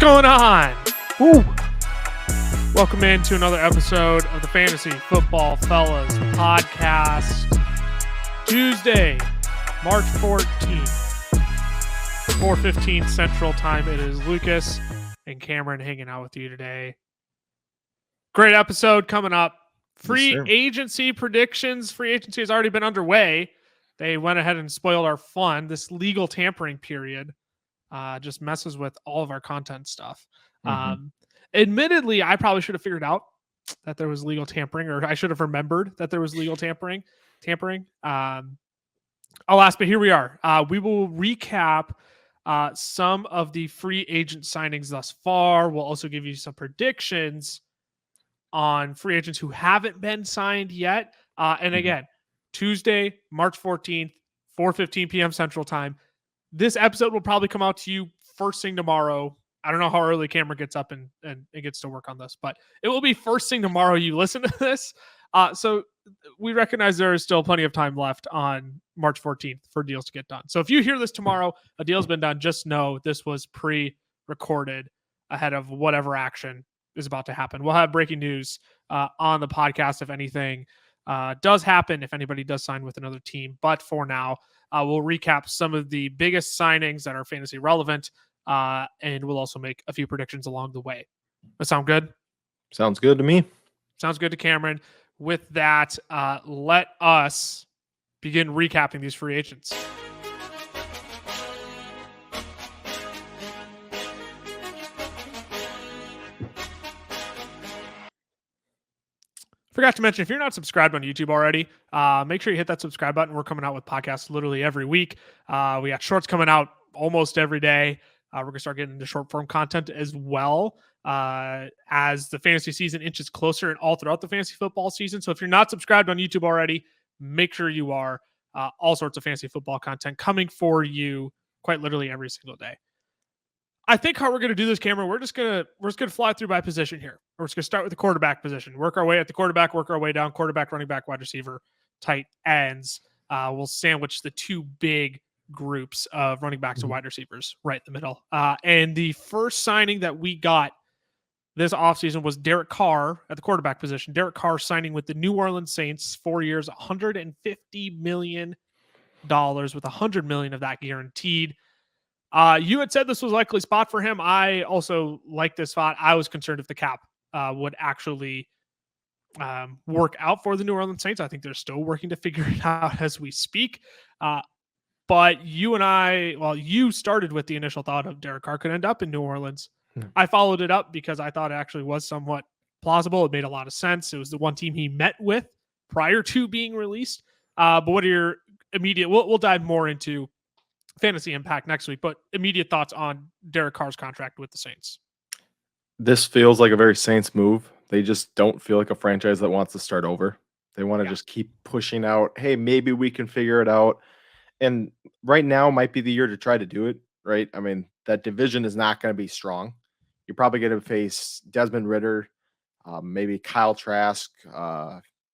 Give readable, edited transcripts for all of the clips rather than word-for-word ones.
going on? Woo. Welcome into another episode of the Fantasy Football Fellas podcast. Tuesday, March 14th, 4:15 Central Time. It is Lucas and Cameron hanging out with you today. Great episode coming up. Free agency predictions. Free agency has already been underway. They went ahead and spoiled our fun. This legal tampering period just messes with all of our content stuff. Admittedly, I probably should have figured out that there was legal tampering, or I should have remembered that there was legal tampering. Alas, but here we are. We will recap some of the free agent signings thus far. We'll also give you some predictions on free agents who haven't been signed yet. And again, Tuesday, March 14th, 4:15 p.m. Central Time. This episode will probably come out to you first thing tomorrow. I don't know how early Cameron gets up and gets to work on this, but it will be first thing tomorrow you listen to this. So we recognize there is still plenty of time left on March 14th for deals to get done. So if you hear this tomorrow, a deal's been done, just know this was pre-recorded ahead of whatever action is about to happen. We'll have breaking news on the podcast if anything does happen, if anybody does sign with another team. But for now, we'll recap some of the biggest signings that are fantasy relevant, and we'll also make a few predictions along the way. That sound good? Sounds good to me. Sounds good to Cameron. With that, let us begin recapping these free agents. Forgot to mention, if you're not subscribed on YouTube already, make sure you hit that subscribe button. We're coming out with podcasts literally every week. We got shorts coming out almost every day. We're going to start getting into short form content as well as the fantasy season inches closer and all throughout the fantasy football season. So if you're not subscribed on YouTube already, make sure you are. All sorts of fantasy football content coming for you quite literally every single day. I think how we're going to do this, Cameron, we're just going to fly through by position here. We're just going to start with the quarterback position, work our way at the quarterback, work our way down quarterback, running back, wide receiver, tight ends. We'll sandwich the two big groups of running backs and wide receivers right in the middle. And the first signing that we got this offseason was Derek Carr at the quarterback position. Derek Carr signing with the New Orleans Saints, 4 years, $150 million, with $100 million of that guaranteed. You had said this was a likely spot for him. I also like this spot. I was concerned if the cap would actually work out for the New Orleans Saints. I think they're still working to figure it out as we speak. But you and I, you started with the initial thought of Derek Carr could end up in New Orleans. I followed it up because I thought it actually was somewhat plausible. It made a lot of sense. It was the one team he met with prior to being released. But what are your immediate, we'll dive more into fantasy impact next week, but immediate thoughts on Derek Carr's contract with the Saints. This feels like a very Saints move. They just don't feel like a franchise that wants to start over. They want to just keep pushing out, hey, maybe we can figure it out. And right now might be the year to try to do it, right? I mean, that division is not going to be strong. You're probably going to face Desmond Ridder, maybe Kyle Trask,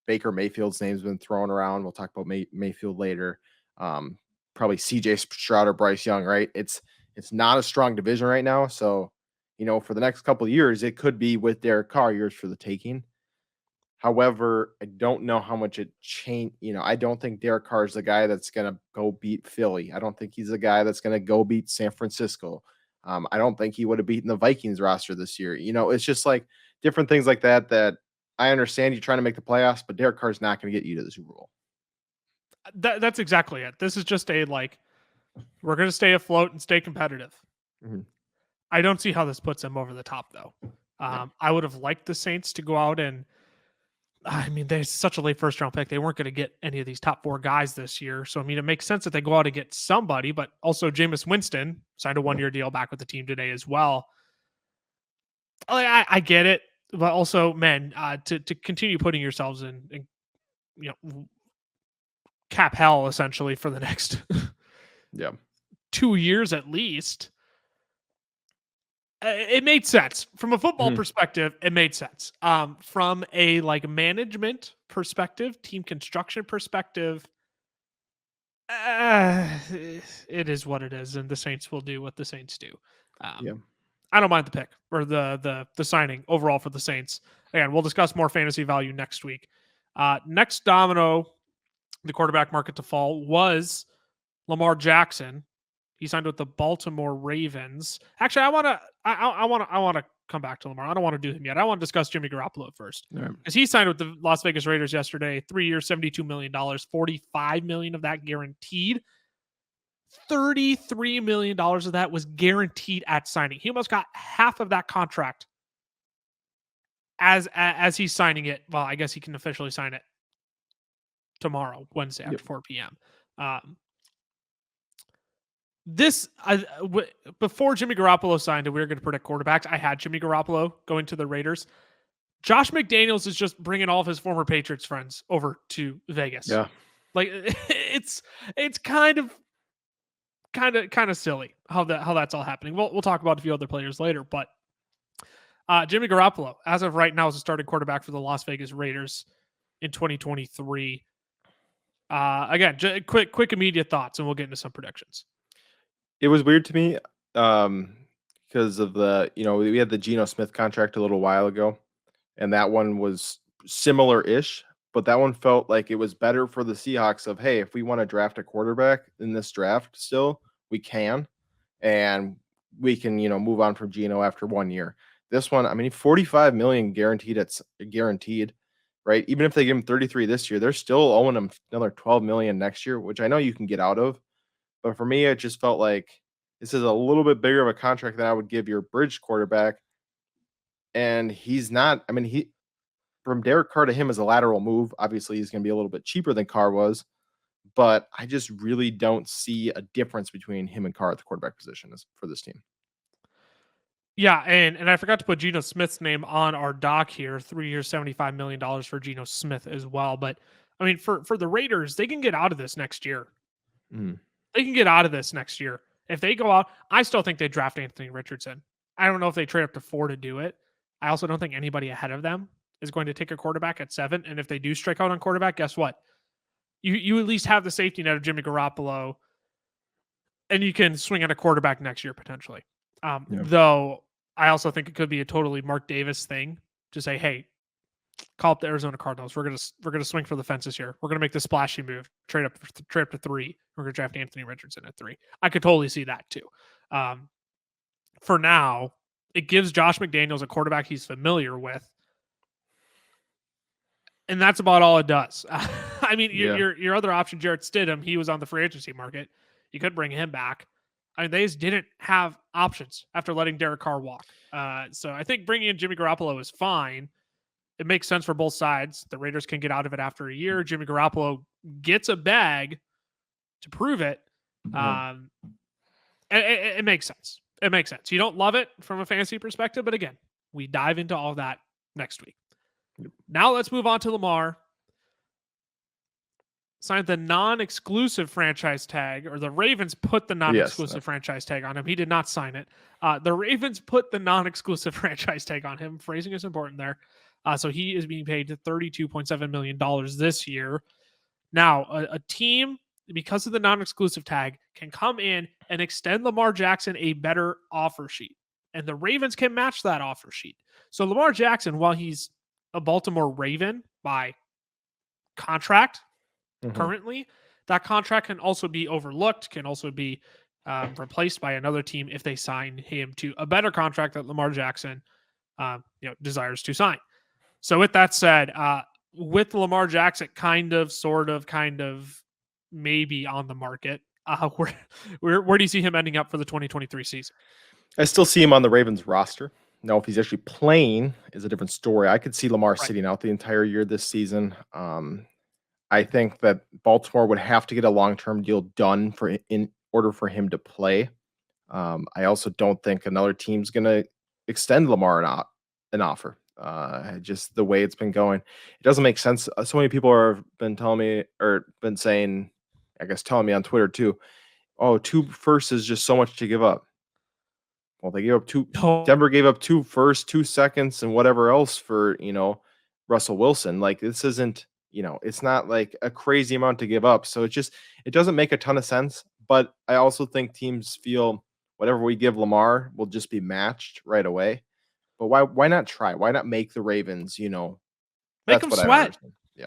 Baker Mayfield's name's been thrown around. We'll talk about Mayfield later. Probably CJ Stroud or Bryce Young, right? It's not a strong division right now. So, for the next couple of years, it could be with Derek Carr, yours for the taking. However, I don't know how much it changed. I don't think Derek Carr is the guy that's going to go beat Philly. I don't think he's the guy that's going to go beat San Francisco. I don't think he would have beaten the Vikings roster this year. It's just like different things like that I understand you trying to make the playoffs, but Derek Carr's not going to get you to the Super Bowl. That's exactly it. This is just we're going to stay afloat and stay competitive. I don't see how this puts them over the top, though. I would have liked the Saints to go out and, they're such a late first round pick. They weren't going to get any of these top four guys this year. So, it makes sense that they go out and get somebody, but also Jameis Winston signed a 1-year deal back with the team today as well. I get it, but also, man, to continue putting yourselves in cap hell essentially for the next 2 years at least. It made sense from a football perspective. It made sense from a management perspective, team construction perspective. It is what it is, and the Saints will do what the Saints do. I don't mind the pick or the signing overall for the Saints. Again, we'll discuss more fantasy value next week. Next domino, the quarterback market to fall was Lamar Jackson. He signed with the Baltimore Ravens. Actually, I want to come back to Lamar. I don't want to do him yet. I want to discuss Jimmy Garoppolo first because he signed with the Las Vegas Raiders yesterday. 3 years, $72 million, $45 million of that guaranteed. $33 million of that was guaranteed at signing. He almost got half of that contract as he's signing it. Well, I guess he can officially sign it tomorrow, Wednesday after 4 p.m. Before Jimmy Garoppolo signed, and we were going to predict quarterbacks, I had Jimmy Garoppolo going to the Raiders. Josh McDaniels is just bringing all of his former Patriots friends over to Vegas. Yeah, like it's kind of silly how that's all happening. We'll talk about a few other players later, but Jimmy Garoppolo, as of right now, is a starting quarterback for the Las Vegas Raiders in 2023. Again, quick immediate thoughts, and we'll get into some predictions. it was weird to me because of we had the Geno Smith contract a little while ago, and that one was similar-ish, but that one felt like it was better for the Seahawks of, hey, if we want to draft a quarterback in this draft still, we can, and we can, move on from Geno after 1 year. This one, I mean, 45 million guaranteed. It's guaranteed, right? Even if they give him 33 this year, they're still owing him another 12 million next year, which I know you can get out of. But for me, it just felt like this is a little bit bigger of a contract than I would give your bridge quarterback. And he's not, I mean, from Derek Carr to him is a lateral move. Obviously, he's going to be a little bit cheaper than Carr was, but I just really don't see a difference between him and Carr at the quarterback position for this team. Yeah, and I forgot to put Geno Smith's name on our doc here. 3 years, $75 million for Geno Smith as well. But, I mean, for the Raiders, they can get out of this next year. They can get out of this next year. If they go out, I still think they draft Anthony Richardson. I don't know if they trade up to 4 to do it. I also don't think anybody ahead of them is going to take a quarterback at 7. And if they do strike out on quarterback, guess what? You at least have the safety net of Jimmy Garoppolo, and you can swing at a quarterback next year potentially. Though I also think it could be a totally Mark Davis thing to say, hey, call up the Arizona Cardinals. We're gonna swing for the fences here. We're gonna make the splashy move, trade up to 3. We're gonna draft Anthony Richardson at 3. I could totally see that too. For now, it gives Josh McDaniels a quarterback he's familiar with, and that's about all it does. I mean, your other option, Jarrett Stidham, he was on the free agency market. You could bring him back. I mean, they just didn't have options after letting Derek Carr walk. So I think bringing in Jimmy Garoppolo is fine. It makes sense for both sides. The Raiders can get out of it after a year. Jimmy Garoppolo gets a bag to prove it. It makes sense. It makes sense. You don't love it from a fantasy perspective, but again, we dive into all that next week. Now let's move on to Lamar. Signed the non-exclusive franchise tag, or the Ravens put the non-exclusive franchise tag on him. He did not sign it. The Ravens put the non-exclusive franchise tag on him. Phrasing is important there. So he is being paid $32.7 million this year. Now, a team, because of the non-exclusive tag, can come in and extend Lamar Jackson a better offer sheet. And the Ravens can match that offer sheet. So Lamar Jackson, while he's a Baltimore Raven by contract, currently, that contract can also be overlooked, can also be replaced by another team if they sign him to a better contract that Lamar Jackson desires to sign. So with that said, with Lamar Jackson kind of, maybe on the market, where do you see him ending up for the 2023 season? I still see him on the Ravens roster. Now, if he's actually playing is a different story. I could see Lamar sitting out the entire year this season. I think that Baltimore would have to get a long-term deal done in order for him to play. I also don't think another team's going to extend Lamar an offer. Just the way it's been going, it doesn't make sense. So many people have been telling me, or been saying, I guess telling me on Twitter too, oh, 2 firsts is just so much to give up. Well, they gave up 2. Denver gave up 2 firsts, 2 seconds, and whatever else for Russell Wilson. Like, this isn't. It's not like a crazy amount to give up. So it doesn't make a ton of sense. But I also think teams feel whatever we give Lamar will just be matched right away. But why not try? Why not make the Ravens, Make that's them what I don't sweat. understand. Yeah.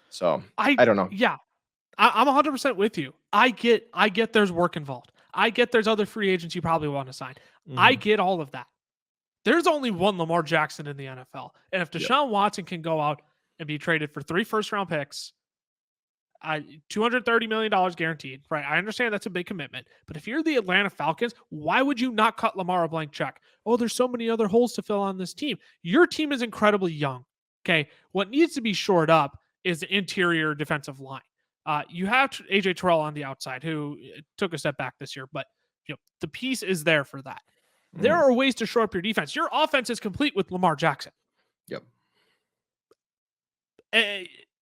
So I don't know. Yeah, I'm 100% with you. I get there's work involved. I get there's other free agents you probably want to sign. I Mhm. get all of that. There's only one Lamar Jackson in the NFL. And if Yep. Deshaun Watson can go out and be traded for 3 first-round picks, $230 million guaranteed, right? I understand that's a big commitment. But if you're the Atlanta Falcons, why would you not cut Lamar a blank check? Oh, there's so many other holes to fill on this team. Your team is incredibly young. Okay. What needs to be shored up is the interior defensive line. You have AJ Terrell on the outside, who took a step back this year, but the piece is there for that. There Mhm. are ways to shore up your defense. Your offense is complete with Lamar Jackson. Yep.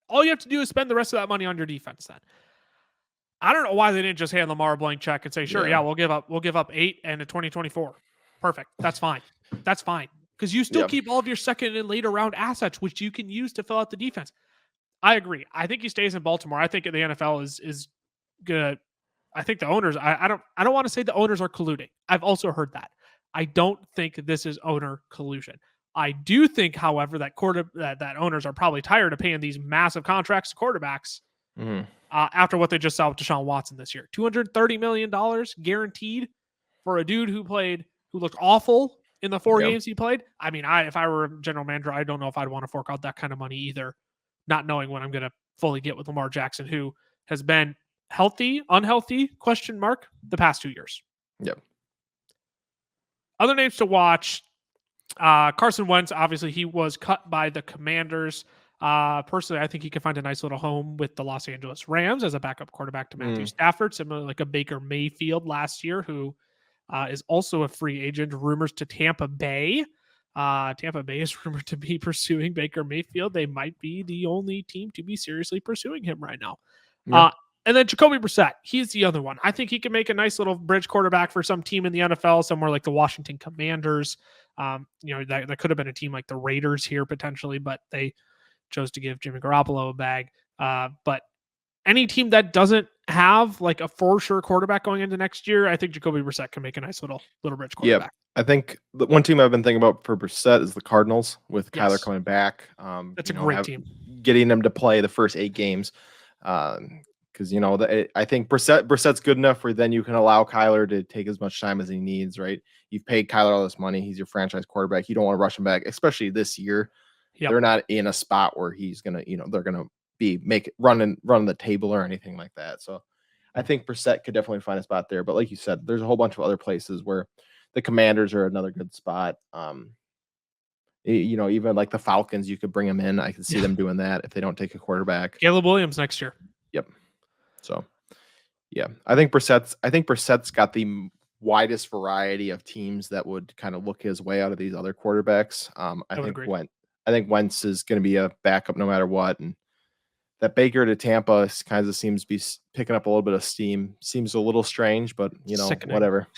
All you have to do is spend the rest of that money on your defense then. I don't know why they didn't just hand Lamar a blank check and say, sure, yeah, Yeah. we'll give up 8 and a 2024. Perfect. That's fine. That's fine. Because you still Yep. keep all of your second and later round assets, which you can use to fill out the defense. I agree. I think he stays in Baltimore. I think the NFL is gonna. I think the owners. I don't want to say the owners are colluding. I've also heard that. I don't think this is owner collusion. I do think, however, that that owners are probably tired of paying these massive contracts to quarterbacks Mhm. after what they just saw with Deshaun Watson this year. $230 million guaranteed for a dude who looked awful in the 4 Yeah. games he played. I mean, if I were a general manager, I don't know if I'd want to fork out that kind of money either, not knowing what I'm going to fully get with Lamar Jackson, who has been healthy, unhealthy, question mark, the past 2 years. Yep. Other names to watch, Carson Wentz, obviously he was cut by the Commanders. Personally, I think he could find a nice little home with the Los Angeles Rams as a backup quarterback to Matthew Stafford, similar like a Baker Mayfield last year, who is also a free agent. Rumors to Tampa Bay. Tampa Bay is rumored to be pursuing Baker Mayfield. They might be the only team to be seriously pursuing him right now. Yeah. And then Jacoby Brissett, he's the other one. I think he can make a nice little bridge quarterback for some team in the NFL, somewhere like the Washington Commanders. That could have been a team like the Raiders here potentially, but they chose to give Jimmy Garoppolo a bag. But any team that doesn't have like a for sure quarterback going into next year, I think Jacoby Brissett can make a nice little bridge Yep. quarterback. I think the one team I've been thinking about for Brissett is the Cardinals with Kyler Yes. coming back. That's a great team. Getting him to play the first 8 games. Because I think Brissett's good enough where then you can allow Kyler to take as much time as he needs, right? You've paid Kyler all this money. He's your franchise quarterback. You don't want to rush him back, especially this year. Yep. They're not in a spot where he's gonna, they're gonna be running the table or anything like that. So I think Brissett could definitely find a spot there. But like you said, there's a whole bunch of other places where the Commanders are another good spot. Even like the Falcons, you could bring them in. I could see them doing that if they don't take a quarterback. Caleb Williams next year. Yep. So, yeah, I think Brissett's got the widest variety of teams that would kind of look his way out of these other quarterbacks. I think Wentz is going to be a backup no matter what, and that Baker to Tampa kind of seems to be picking up a little bit of steam. Seems a little strange, but Sickening. whatever.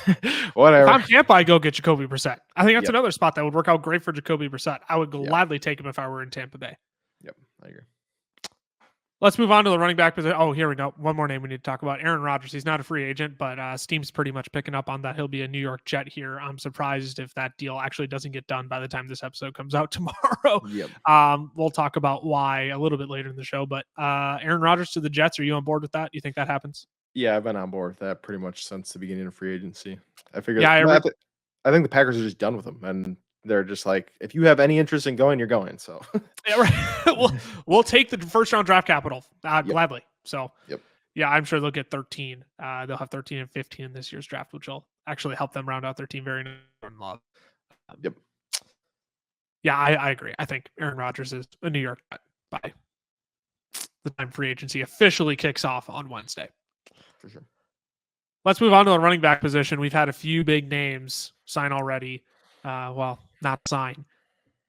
If I'm Tampa, I go get Jacoby Brissett. I think that's Yep. another spot that would work out great for Jacoby Brissett. I would gladly take him if I were in Tampa Bay. Yep, I agree. Let's move on to the running back position. Oh, here we go. One more name we need to talk about. Aaron Rodgers. He's not a free agent, but Steam's pretty much picking up on that. He'll be a New York Jet here. I'm surprised if that deal actually doesn't get done by the time this episode comes out tomorrow. Yep. We'll talk about why a little bit later in the show. But Aaron Rodgers to the Jets. Are you on board with that? You think that happens? Yeah, I've been on board with that pretty much since the beginning of free agency. I figured. Yeah, I think the Packers are just done with him, and they're just like, if you have any interest in going, you're going. So yeah, right. we'll take the first round draft capital gladly. So yeah, I'm sure they'll get 13. They'll have 13 and 15 in this year's draft, which will actually help them round out their team very love. Yep. Yeah, I agree. I think Aaron Rodgers is a New York Jet by the time free agency officially kicks off on Wednesday. For sure. Let's move on to the running back position. We've had a few big names sign already. Well, not sign.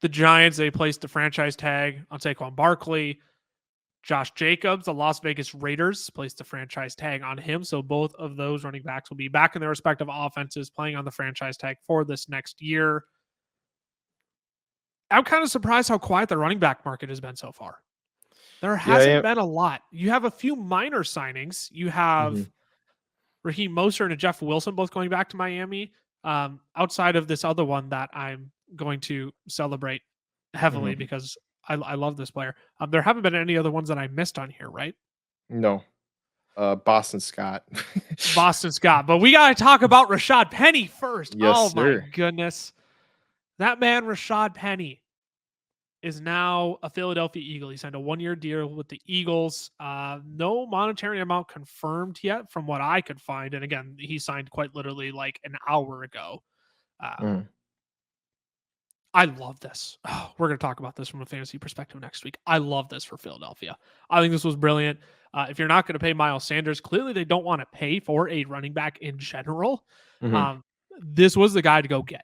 The Giants, they placed the franchise tag on Saquon Barkley. Josh Jacobs, the Las Vegas Raiders, placed the franchise tag on him. So both of those running backs will be back in their respective offenses playing on the franchise tag for this next year. I'm kind of surprised how quiet the running back market has been so far. There hasn't been a lot. You have a few minor signings. You have Raheem Mostert and Jeff Wilson both going back to Miami. Outside of this other one that I'm going to celebrate heavily Mhm. because I love this player. There haven't been any other ones that I missed on here, right? No. Boston Scott. Boston Scott. But we got to talk about Rashad Penny first. Yes, Oh my sir. goodness. That man, Rashad Penny, is now a Philadelphia Eagle. He signed a 1-year deal with the Eagles. No monetary amount confirmed yet from what I could find. And again, he signed quite literally like an hour ago. Mhm. I love this. Oh, we're going to talk about this from a fantasy perspective next week. I love this for Philadelphia. I think this was brilliant. If you're not going to pay Miles Sanders, clearly they don't want to pay for a running back in general. Mhm. This was the guy to go get.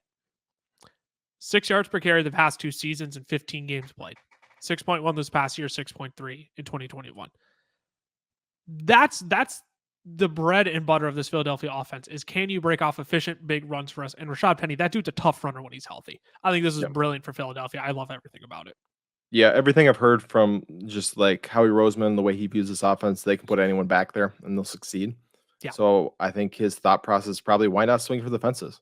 6 yards per carry the past 2 seasons and 15 games played. 6.1 this past year, 6.3 in 2021. That's the bread and butter of this Philadelphia offense is, can you break off efficient big runs for us? And Rashad Penny, that dude's a tough runner when he's healthy. I think this is Yep. brilliant for Philadelphia. I love everything about it. Yeah, everything I've heard from just like Howie Roseman, the way he views this offense, they can put anyone back there and they'll succeed. Yeah. So I think his thought process is probably, why not swing for the fences?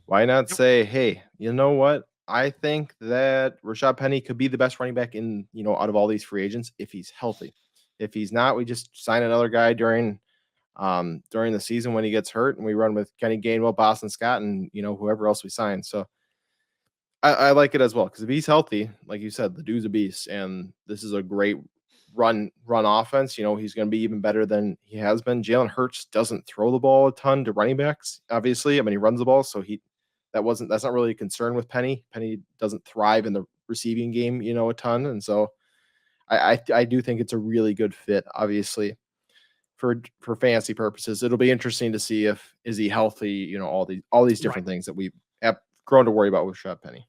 Why not Yep. say, hey, you know what? I think that Rashad Penny could be the best running back in, out of all these free agents if he's healthy. If he's not, we just sign another guy during the season when he gets hurt, and we run with Kenny Gainwell, Boston Scott, and whoever else we sign. So I like it as well, because if he's healthy, like you said, the dude's a beast, and this is a great run offense. He's going to be even better than he has been. Jalen Hurts doesn't throw the ball a ton to running backs. Obviously, I mean, he runs the ball, so that's not really a concern with Penny. Penny doesn't thrive in the receiving game, a ton, and so I do think it's a really good fit. Obviously, for fantasy purposes, it'll be interesting to see if is he healthy. All these Right. different things that we have grown to worry about with Rashad Penny.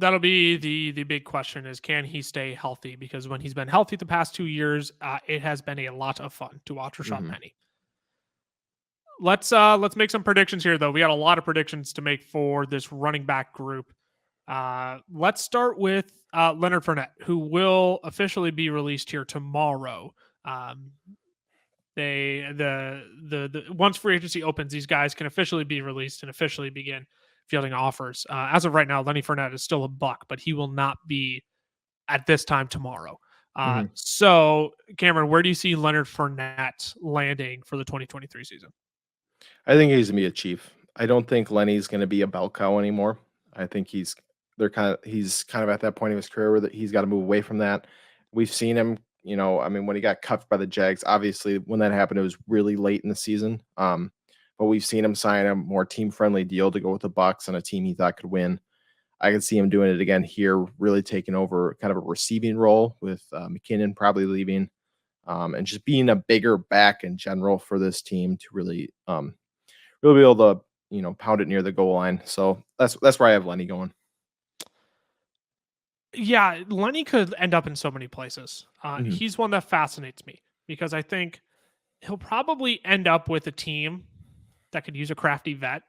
That'll be the big question is, can he stay healthy? Because when he's been healthy the past 2 years, it has been a lot of fun to watch Rashad Mhm. Penny. Let's make some predictions here, though. We got a lot of predictions to make for this running back group. Let's start with Leonard Fournette, who will officially be released here tomorrow. The once free agency opens, these guys can officially be released and officially begin fielding offers. As of right now, Lenny Fournette is still a buck, but he will not be at this time tomorrow. Mhm. So, Cameron, where do you see Leonard Fournette landing for the 2023 season? I think he's gonna be a Chief. I don't think Lenny's gonna be a bell cow anymore. I think he's kind of at that point of his career where he's got to move away from that. We've seen him, I mean, when he got cut by the Jags, obviously when that happened, it was really late in the season. But we've seen him sign a more team friendly deal to go with the Bucks and a team he thought could win. I could see him doing it again here, really taking over kind of a receiving role with McKinnon probably leaving, and just being a bigger back in general for this team to really be able to pound it near the goal line. So that's where I have Lenny going. Yeah, Lenny could end up in so many places. Mhm. He's one that fascinates me because I think he'll probably end up with a team that could use a crafty vet.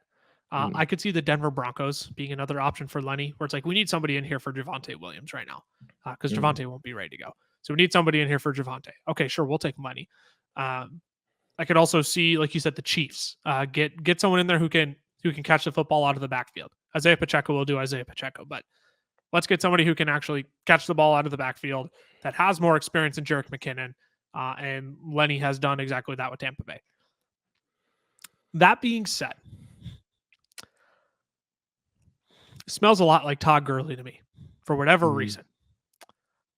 Mhm. I could see the Denver Broncos being another option for Lenny, where it's like, we need somebody in here for Javonte Williams right now because Mhm. Javonte won't be ready to go. So we need somebody in here for Javonte. Okay, sure, we'll take money. I could also see, like you said, the Chiefs get someone in there who can catch the football out of the backfield. Isaiah Pacheco will do Isaiah Pacheco, but let's get somebody who can actually catch the ball out of the backfield that has more experience than Jerick McKinnon. And Lenny has done exactly that with Tampa Bay. That being said, smells a lot like Todd Gurley to me for whatever Mhm. reason.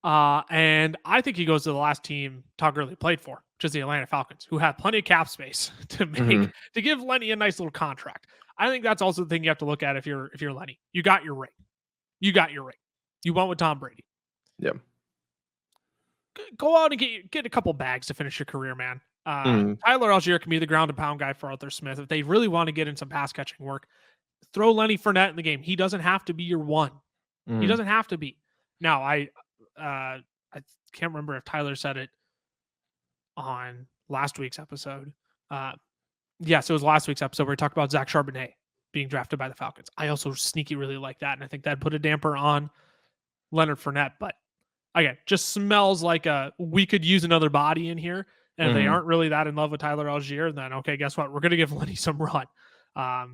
And I think he goes to the last team Todd Gurley played for, which is the Atlanta Falcons, who have plenty of cap space to Mhm. give Lenny a nice little contract. I think that's also the thing you have to look at if you're Lenny. You got your ring. You got your ring. You went with Tom Brady. Yeah. Go out and get a couple bags to finish your career, man. Mhm. Tyler Algier can be the ground and pound guy for Arthur Smith. If they really want to get in some pass catching work, throw Lenny Fournette in the game. He doesn't have to be your one. He Mhm. doesn't have to be. Now, I can't remember if Tyler said it on last week's episode. Yes, it was last week's episode where we talked about Zach Charbonnet being drafted by the Falcons. I also sneaky really like that, and I think that put a damper on Leonard Fournette. But again, just smells like we could use another body in here. And if they aren't really that in love with Tyler Algier, then okay, guess what? We're going to give Lenny some run. I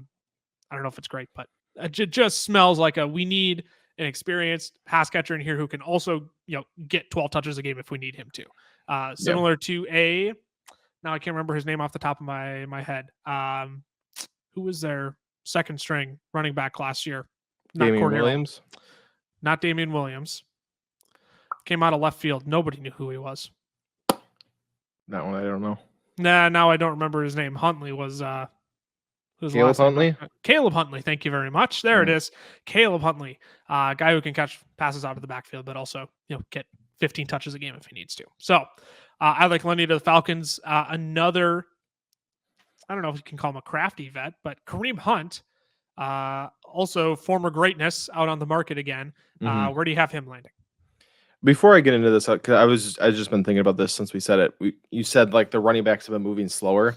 don't know if it's great, but it just smells like we need an experienced pass catcher in here who can also, get 12 touches a game if we need him to. Similar to now I can't remember his name off the top of my head. Who was their second string running back last year? Damian Williams. Not Damian Williams. Came out of left field. Nobody knew who he was. That one I don't know. Nah, now I don't remember his name. Huntley was Caleb Huntley? Caleb Huntley, thank you very much. There it is. Caleb Huntley, guy who can catch passes out of the backfield, but also get 15 touches a game if he needs to. So I like Lenny to the Falcons. Another, I don't know if you can call him a crafty vet, but Kareem Hunt, also former greatness out on the market again. Where do you have him landing? Before I get into this, because I've just been thinking about this since we said it. You said like the running backs have been moving slower.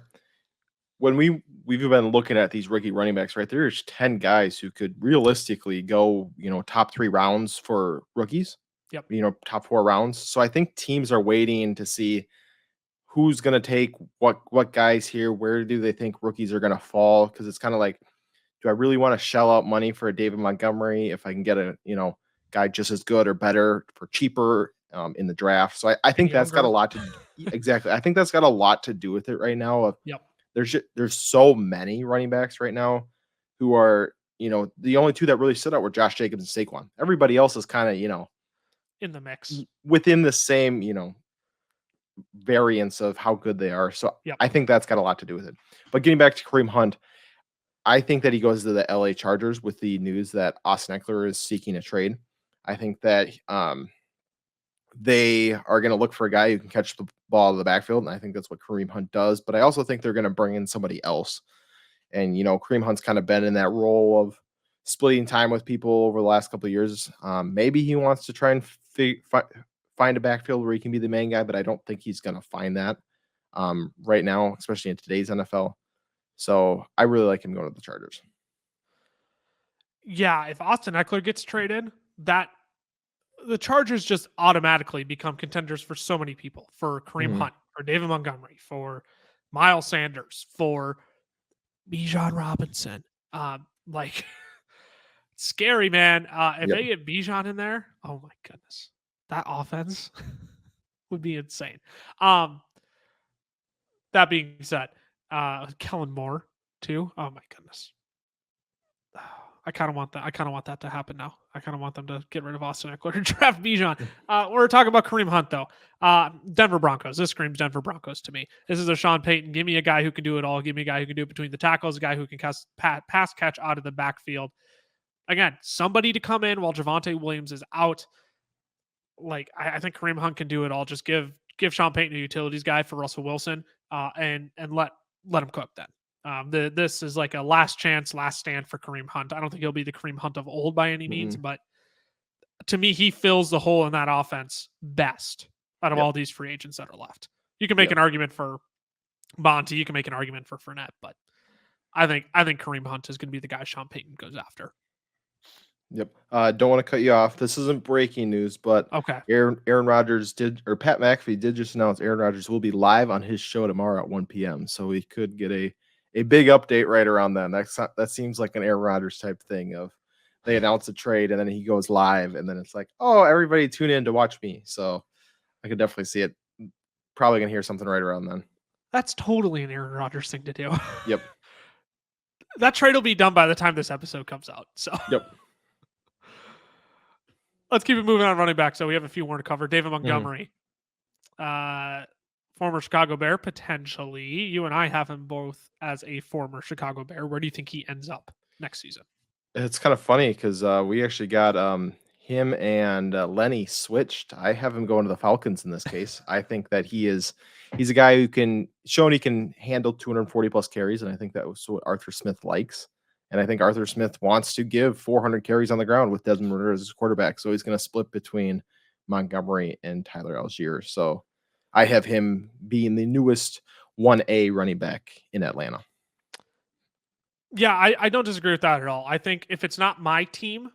When we've been looking at these rookie running backs, right? There's 10 guys who could realistically go, top 3 rounds for rookies. Yep. Top 4 rounds. So I think teams are waiting to see who's going to take what guys here. Where do they think rookies are going to fall? Because it's kind of like, do I really want to shell out money for a David Montgomery if I can get a guy just as good or better for cheaper in the draft? So I think that's got a lot to exactly. I think that's got a lot to do with it right now. Yep. There's so many running backs right now who are, the only 2 that really stood out were Josh Jacobs and Saquon. Everybody else is kind of, in the mix within the same, variance of how good they are. So I think that's got a lot to do with it. But getting back to Kareem Hunt, I think that he goes to the LA Chargers with the news that Austin Eckler is seeking a trade. I think that they are going to look for a guy who can catch the ball out of the backfield, and I think that's what Kareem Hunt does. But I also think they're going to bring in somebody else. And, Kareem Hunt's kind of been in that role of splitting time with people over the last couple of years. Maybe he wants to try and find a backfield where he can be the main guy, but I don't think he's going to find that right now, especially in today's NFL. So I really like him going to the Chargers. Yeah, if Austin Eckler gets traded, the Chargers just automatically become contenders for so many people. For Kareem Hunt, for David Montgomery, for Miles Sanders, for Bijan Robinson. Scary, man. If they get Bijan in there, oh my goodness. That offense would be insane. That being said, Kellen Moore too. Oh my goodness. I kind of want that. I kind of want that to happen now. I kind of want them to get rid of Austin Eckler and draft Bijan. We're talking about Kareem Hunt though. Denver Broncos. This screams Denver Broncos to me. This is a Sean Payton. Give me a guy who can do it all. Give me a guy who can do it between the tackles. A guy who can pass catch out of the backfield. Again, somebody to come in while Javonte Williams is out. I think Kareem Hunt can do it all. Just give Sean Payton a utilities guy for Russell Wilson, and let him cook then. This is like a last chance, last stand for Kareem Hunt. I don't think he'll be the Kareem Hunt of old by any means, but to me, he fills the hole in that offense best out of all these free agents that are left. You can make an argument for Monty, you can make an argument for Fournette, but I think Kareem Hunt is going to be the guy Sean Payton goes after. Yep. Don't want to cut you off. This isn't breaking news, but Aaron Rodgers Pat McAfee did just announce Aaron Rodgers will be live on his show tomorrow at 1 p.m. So we could get a big update right around then. That seems like an Aaron Rodgers type thing of they announce a trade and then he goes live and then it's like, oh, everybody tune in to watch me. So I could definitely see it. Probably gonna hear something right around then. That's totally an Aaron Rodgers thing to do. Yep. That trade will be done by the time this episode comes out. So yep. Let's keep it moving on running back. So we have a few more to cover. David Montgomery, former Chicago Bear, potentially. You and I have him both as a former Chicago Bear. Where do you think he ends up next season? It's kind of funny because we actually got him and Lenny switched. I have him going to the Falcons in this case. I think that he's a guy who can he can handle 240 plus carries, and I think that was what Arthur Smith likes. And I think Arthur Smith wants to give 400 carries on the ground with Desmond Ridder as his quarterback. So he's going to split between Montgomery and Tyler Algier. So I have him being the newest 1A running back in Atlanta. Yeah, I don't disagree with that at all. I think if it's not my team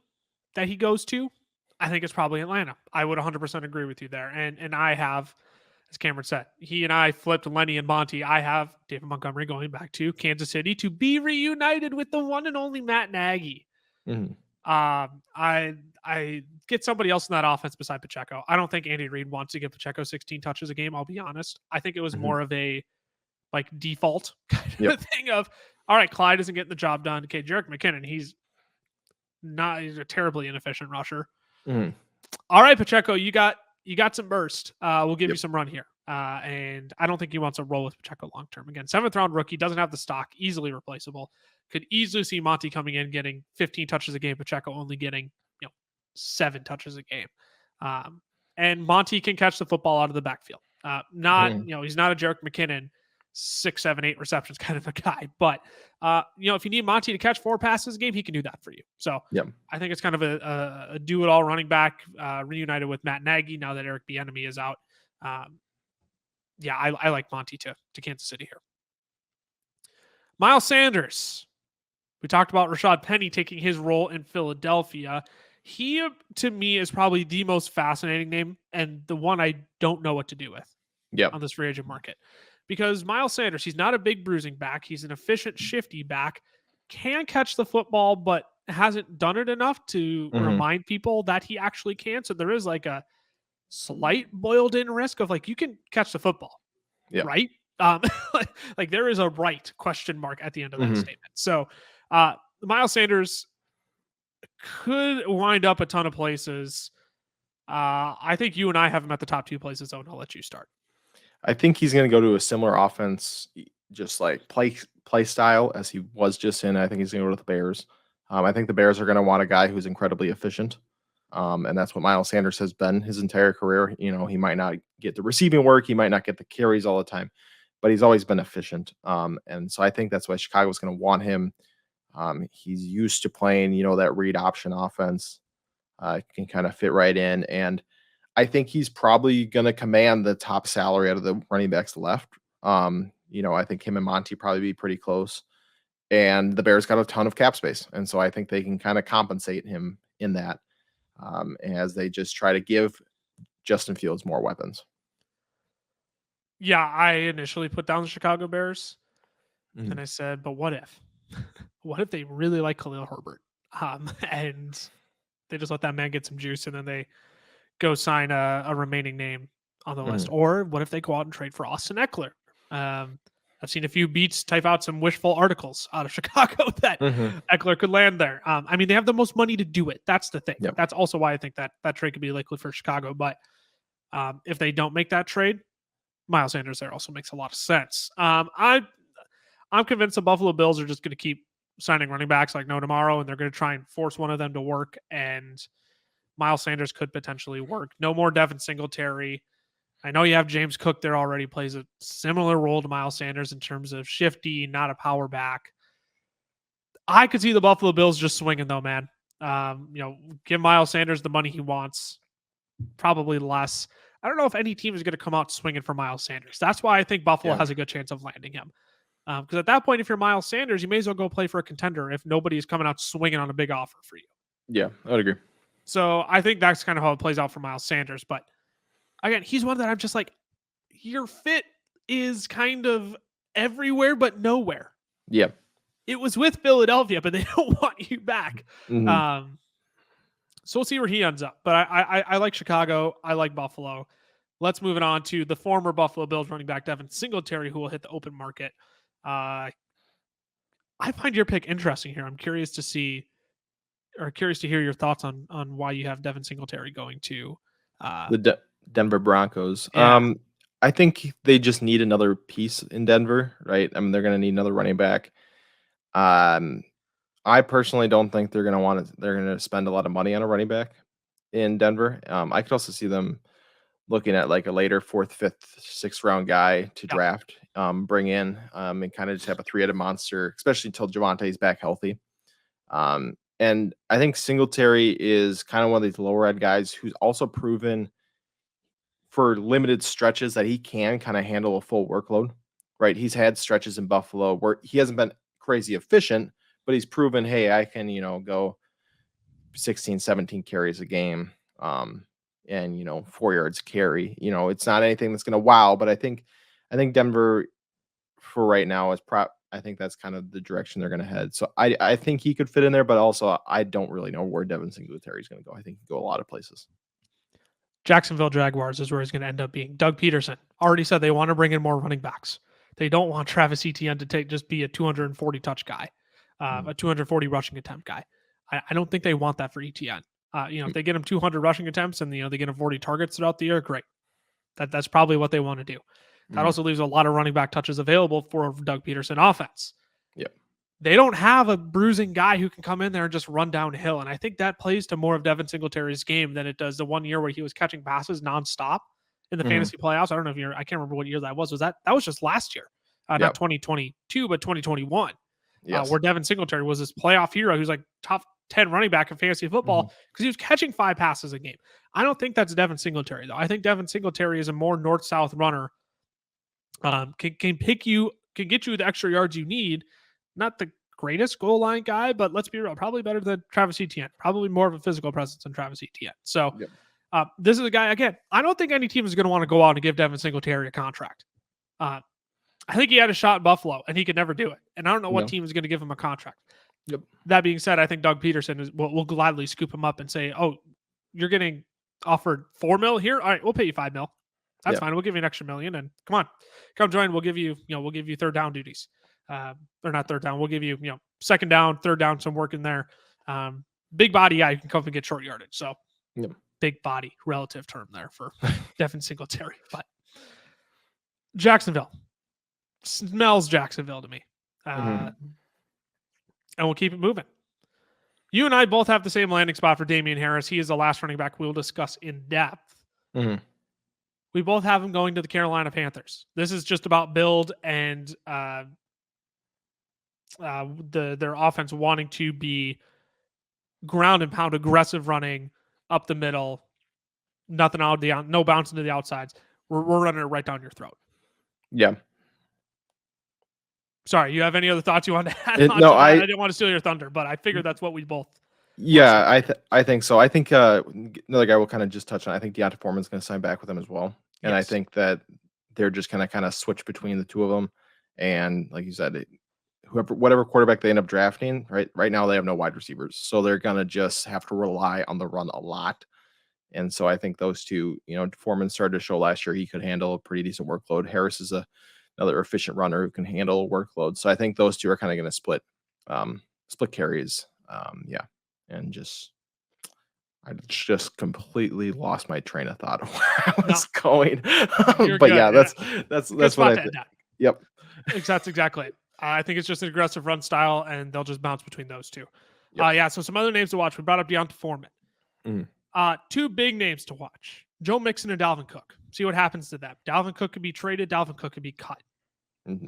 that he goes to, I think it's probably Atlanta. I would 100% agree with you there. And I have as Cameron said, he and I flipped Lenny and Monty. I have David Montgomery going back to Kansas City to be reunited with the one and only Matt Nagy. Mhm. I get somebody else in that offense beside Pacheco. I don't think Andy Reid wants to give Pacheco 16 touches a game. I'll be honest. I think it was Mhm. more of a like default kind Yep. of thing of, all right, Clyde isn't getting the job done. Okay, Jerick McKinnon, he's a terribly inefficient rusher. Mhm. All right, Pacheco, you got some burst. We'll give you Yep. some run here. And I don't think he wants to roll with Pacheco long term. Again, 7th round rookie, doesn't have the stock, easily replaceable. Could easily see Monty coming in getting 15 touches a game, Pacheco only getting 7 touches a game. And Monty can catch the football out of the backfield. Mhm. He's not a Jerick McKinnon 6, 7, 8 receptions kind of a guy, but if you need Monty to catch 4 passes a game, he can do that for you. So Yep. I think it's kind of a do-it-all running back reunited with Matt Nagy now that Eric Bieniemy is out. I like Monty to Kansas City here. Miles Sanders. We talked about Rashad Penny taking his role in Philadelphia. He, to me, is probably the most fascinating name and the one I don't know what to do with Yep. on this free agent market. Because Miles Sanders, he's not a big bruising back. He's an efficient, shifty back, can catch the football, but hasn't done it enough to Mhm. remind people that he actually can. So there is like a slight boiled in risk of like, you can catch the football, Yep. right? Like there is a right question mark at the end of that Mhm. statement. So Miles Sanders could wind up a ton of places. I think you and I have him at the top 2 places, though, and I'll let you start. I think he's going to go to a similar offense, just like play style as he was just in. I think he's going to go to the Bears. I think the Bears are going to want a guy who's incredibly efficient, and that's what Miles Sanders has been his entire career. He might not get the receiving work, he might not get the carries all the time, but he's always been efficient. And so I think that's why Chicago's going to want him. He's used to playing, that read option offense. Can kind of fit right in, and I think he's probably going to command the top salary out of the running backs left. I think him and Monty probably be pretty close. And the Bears got a ton of cap space. And so I think they can kind of compensate him in that as they just try to give Justin Fields more weapons. Yeah, I initially put down the Chicago Bears. Mhm. And I said, but what if? What if they really like Khalil Herbert? And they just let that man get some juice and then they go sign a remaining name on the list? Mhm. Or what if they go out and trade for Austin Eckler? I've seen a few beats type out some wishful articles out of Chicago that Mhm. Eckler could land there. They have the most money to do it. That's the thing. Yep. That's also why I think that trade could be likely for Chicago. But if they don't make that trade, Miles Sanders there also makes a lot of sense. I'm convinced the Buffalo Bills are just going to keep signing running backs like no tomorrow, and they're going to try and force one of them to work. And Miles Sanders could potentially work. No more Devin Singletary. I know you have James Cook there already, plays a similar role to Miles Sanders in terms of shifty, not a power back. I could see the Buffalo Bills just swinging though, man. Give Miles Sanders the money he wants, probably less. I don't know if any team is going to come out swinging for Miles Sanders. That's why I think Buffalo Yeah. has a good chance of landing him. Because at that point, if you're Miles Sanders, you may as well go play for a contender if nobody is coming out swinging on a big offer for you. Yeah, I would agree. So I think that's kind of how it plays out for Miles Sanders. But again, he's one that I'm just like, your fit is kind of everywhere but nowhere. Yeah. It was with Philadelphia, but they don't want you back. Mhm. So we'll see where he ends up. But I like Chicago. I like Buffalo. Let's move it on to the former Buffalo Bills running back, Devin Singletary, who will hit the open market. I find your pick interesting here. I'm curious to hear your thoughts on why you have Devin Singletary going to The Denver Broncos. yeah. I think they just need another piece in Denver, right? I mean, they're going to need another running back. Um, I personally don't think they're going to spend a lot of money on a running back in Denver. I could also see them looking at like a later 4th, 5th, 6th round guy to Yep. draft, bring in, and kind of just have a 3-headed monster, especially until Javante's back healthy. And I think Singletary is kind of one of these lower end guys who's also proven for limited stretches that he can kind of handle a full workload, right? He's had stretches in Buffalo where he hasn't been crazy efficient, but he's proven, hey, I can, go 16, 17 carries a game. and 4 yards carry. It's not anything that's going to wow, but I think Denver for right now is I think that's kind of the direction they're going to head. So I think he could fit in there, but also I don't really know where Devin Singletary is going to go. I think he could go a lot of places. Jacksonville Jaguars is where he's going to end up being. Doug Peterson already said they want to bring in more running backs. They don't want Travis Etienne to just be a 240 touch guy, a 240 rushing attempt guy. I don't think they want that for Etienne. If they get him 200 rushing attempts and they get him 40 targets throughout the year, great. That's probably what they want to do. That also leaves a lot of running back touches available for Doug Peterson offense. Yep. They don't have a bruising guy who can come in there and just run downhill. And I think that plays to more of Devin Singletary's game than it does the 1 year where he was catching passes nonstop in the fantasy playoffs. I don't know if I can't remember what year that was. That was just last year, not 2022, but 2021, where Devin Singletary was this playoff hero who's like top 10 running back in fantasy football because he was catching 5 passes a game. I don't think that's Devin Singletary, though. I think Devin Singletary is a more north-south runner. Can get you the extra yards you need. Not the greatest goal line guy, but let's be real, probably better than Travis Etienne. Probably more of a physical presence than Travis Etienne. So this is a guy, again, I don't think any team is going to want to go out and give Devin Singletary a contract. I think he had a shot in Buffalo, and he could never do it. And I don't know what team is going to give him a contract. Yep. That being said, I think Doug Peterson will gladly scoop him up and say, oh, you're getting offered $4 million here? All right, we'll pay you $5 million. That's fine. We'll give you an extra $1 million, and come join. We'll give you third down duties. Or not third down. We'll give you, second down, third down, some work in there. Big body guy, you can come and get short yardage. So big body relative term there for Devin Singletary. But Jacksonville smells Jacksonville to me. And we'll keep it moving. You and I both have the same landing spot for Damian Harris. He is the last running back we'll discuss in depth. We both have him going to the Carolina Panthers. This is just about build and their offense wanting to be ground and pound, aggressive running up the middle, nothing out of no bouncing to the outsides. We're running it right down your throat. Yeah. Sorry, you have any other thoughts you want to add on? No, I didn't want to steal your thunder, but I figured that's what we both. Yeah, I think so. I think another guy we'll kind of just touch on. I think Deonta Foreman's going to sign back with them as well, and I think that they're just going to kind of switch between the two of them. And like you said, whatever quarterback they end up drafting, right now they have no wide receivers, so they're going to just have to rely on the run a lot. And so I think those two, Foreman started to show last year he could handle a pretty decent workload. Harris is another efficient runner who can handle a workload. So I think those two are kind of going to split carries. And I just completely lost my train of thought of where I was going. But yeah, that's what I think. Yep. That's exactly it. I think it's just an aggressive run style, and they'll just bounce between those two. Yep. So some other names to watch. We brought up Deonta Foreman. Two big names to watch: Joe Mixon and Dalvin Cook. See what happens to them. Dalvin Cook could be traded. Dalvin Cook could be cut.